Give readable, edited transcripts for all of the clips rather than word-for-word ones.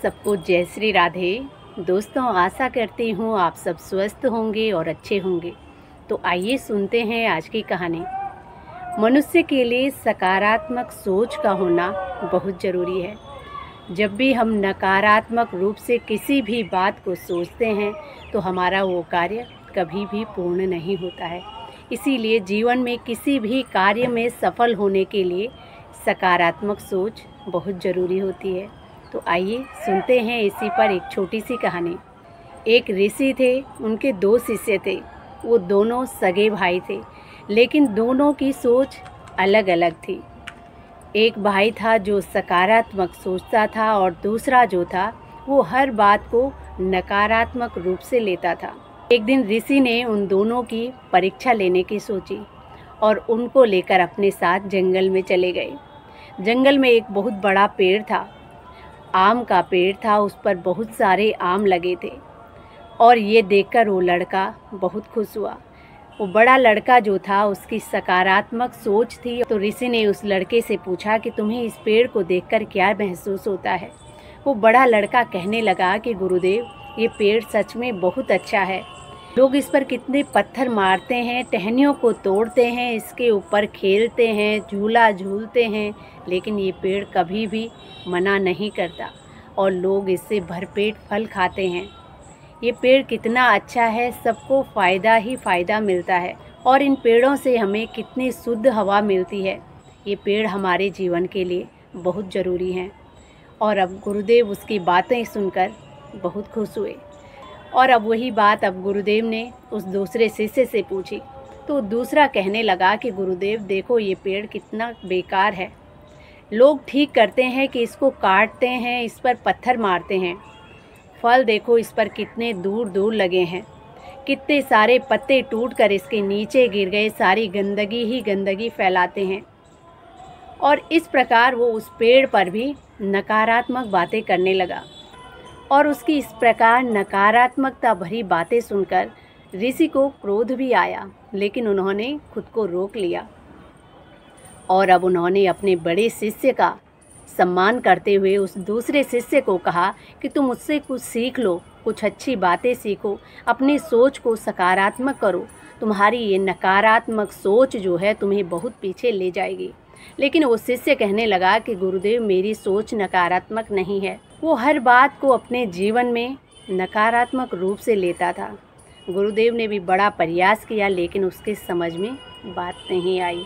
सबको जय श्री राधे। दोस्तों, आशा करती हूँ आप सब स्वस्थ होंगे और अच्छे होंगे। तो आइए सुनते हैं आज की कहानी। मनुष्य के लिए सकारात्मक सोच का होना बहुत ज़रूरी है। जब भी हम नकारात्मक रूप से किसी भी बात को सोचते हैं तो हमारा वो कार्य कभी भी पूर्ण नहीं होता है। इसीलिए जीवन में किसी भी कार्य में सफल होने के लिए सकारात्मक सोच बहुत ज़रूरी होती है। तो आइए सुनते हैं इसी पर एक छोटी सी कहानी। एक ऋषि थे, उनके 2 शिष्य थे। वो दोनों सगे भाई थे, लेकिन दोनों की सोच अलग अलग थी। एक भाई था जो सकारात्मक सोचता था और दूसरा जो था वो हर बात को नकारात्मक रूप से लेता था। एक दिन ऋषि ने उन दोनों की परीक्षा लेने की सोची और उनको लेकर अपने साथ जंगल में चले गए। जंगल में एक बहुत बड़ा पेड़ था, आम का पेड़ था। उस पर बहुत सारे आम लगे थे और ये देखकर वो लड़का बहुत खुश हुआ। वो बड़ा लड़का जो था उसकी सकारात्मक सोच थी। तो ऋषि ने उस लड़के से पूछा कि तुम्हें इस पेड़ को देखकर क्या महसूस होता है। वो बड़ा लड़का कहने लगा कि गुरुदेव, ये पेड़ सच में बहुत अच्छा है। लोग इस पर कितने पत्थर मारते हैं, टहनियों को तोड़ते हैं, इसके ऊपर खेलते हैं, झूला झूलते हैं, लेकिन ये पेड़ कभी भी मना नहीं करता और लोग इससे भरपेट फल खाते हैं। ये पेड़ कितना अच्छा है, सबको फ़ायदा ही फ़ायदा मिलता है और इन पेड़ों से हमें कितनी शुद्ध हवा मिलती है। ये पेड़ हमारे जीवन के लिए बहुत ज़रूरी हैं। और अब गुरुदेव उसकी बातें सुनकर बहुत खुश हुए और अब वही बात अब गुरुदेव ने उस दूसरे शिष्य से पूछी। तो दूसरा कहने लगा कि गुरुदेव देखो, ये पेड़ कितना बेकार है। लोग ठीक करते हैं कि इसको काटते हैं, इस पर पत्थर मारते हैं। फल देखो इस पर कितने दूर दूर लगे हैं, कितने सारे पत्ते टूटकर इसके नीचे गिर गए, सारी गंदगी ही गंदगी फैलाते हैं। और इस प्रकार वो उस पेड़ पर भी नकारात्मक बातें करने लगा और उसकी इस प्रकार नकारात्मकता भरी बातें सुनकर ऋषि को क्रोध भी आया, लेकिन उन्होंने खुद को रोक लिया और अब उन्होंने अपने बड़े शिष्य का सम्मान करते हुए उस दूसरे शिष्य को कहा कि तुम मुझसे कुछ सीख लो, कुछ अच्छी बातें सीखो, अपनी सोच को सकारात्मक करो। तुम्हारी ये नकारात्मक सोच जो है तुम्हें बहुत पीछे ले जाएगी। लेकिन वो शिष्य कहने लगा कि गुरुदेव, मेरी सोच नकारात्मक नहीं है। वो हर बात को अपने जीवन में नकारात्मक रूप से लेता था। गुरुदेव ने भी बड़ा प्रयास किया, लेकिन उसके समझ में बात नहीं आई।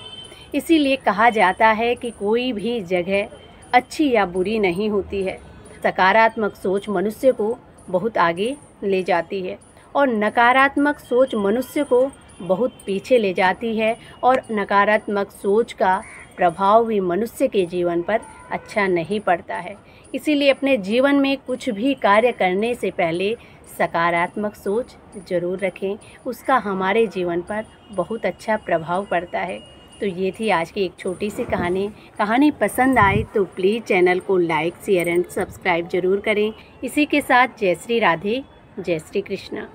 इसीलिए कहा जाता है कि कोई भी जगह अच्छी या बुरी नहीं होती है। सकारात्मक सोच मनुष्य को बहुत आगे ले जाती है और नकारात्मक सोच मनुष्य को बहुत पीछे ले जाती है और नकारात्मक सोच का प्रभाव भी मनुष्य के जीवन पर अच्छा नहीं पड़ता है। इसीलिए अपने जीवन में कुछ भी कार्य करने से पहले सकारात्मक सोच ज़रूर रखें, उसका हमारे जीवन पर बहुत अच्छा प्रभाव पड़ता है। तो ये थी आज की एक छोटी सी कहानी पसंद आए तो प्लीज़ चैनल को लाइक, शेयर एंड सब्सक्राइब ज़रूर करें। इसी के साथ जय श्री राधे, जय श्री कृष्णा।